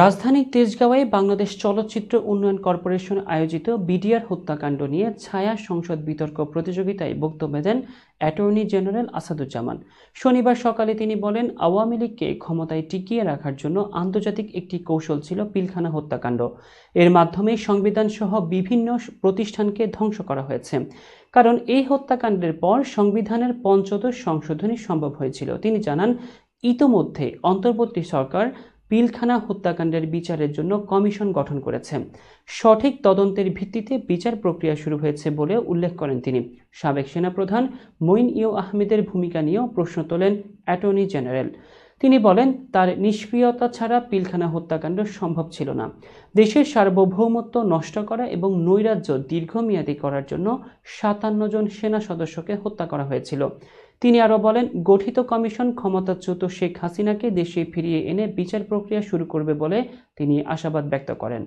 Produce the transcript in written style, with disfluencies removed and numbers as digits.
রাজধানীর তেজগাঁওয়ে বাংলাদেশ চলচ্চিত্র উন্নয়ন কর্পোরেশন আয়োজিত বিডিআর হত্যাকাণ্ড নিয়ে ছায়া সংসদ বিতর্ক প্রতিযোগিতায় বক্তব্য দেন অ্যাটর্নি জেনারেল আসাদুজ্জামান। শনিবার সকালে তিনি বলেন, আওয়ামী লীগকে ক্ষমতায় টিকিয়ে রাখার জন্য আন্তর্জাতিক একটি কৌশল ছিল পিলখানা হত্যাকাণ্ড। এর মাধ্যমে সংবিধানসহ বিভিন্ন প্রতিষ্ঠানকে ধ্বংস করা হয়েছে। কারণ এই হত্যাকাণ্ডের পর সংবিধানের পঞ্চদশ সংশোধনী সম্ভব হয়েছিল। তিনি জানান, ইতোমধ্যে অন্তর্বর্তী সরকার পিলখানা হত্যাকাণ্ডের বিচারের জন্য কমিশন গঠন করেছে। সঠিক তদন্তের ভিত্তিতে বিচার প্রক্রিয়া শুরু হয়েছে বলে উল্লেখ করেন তিনি। সাবেক সেনাপ্রধান মঈন আহমেদের ভূমিকা নিয়েও প্রশ্ন তোলেন অ্যাটর্নি জেনারেল। তিনি বলেন, তার নিষ্ক্রিয়তা ছাড়া পিলখানা হত্যাকাণ্ড সম্ভব ছিল না। দেশের সার্বভৌমত্ব নষ্ট করা এবং নৈরাজ্য দীর্ঘমেয়াদী করার জন্য ৫৭ জন সেনা সদস্যকে হত্যা করা হয়েছিল। তিনি আরও বলেন, গঠিত কমিশন ক্ষমতাচ্যুত শেখ হাসিনাকে দেশে ফিরিয়ে এনে বিচার প্রক্রিয়া শুরু করবে বলে তিনি আশাবাদ ব্যক্ত করেন।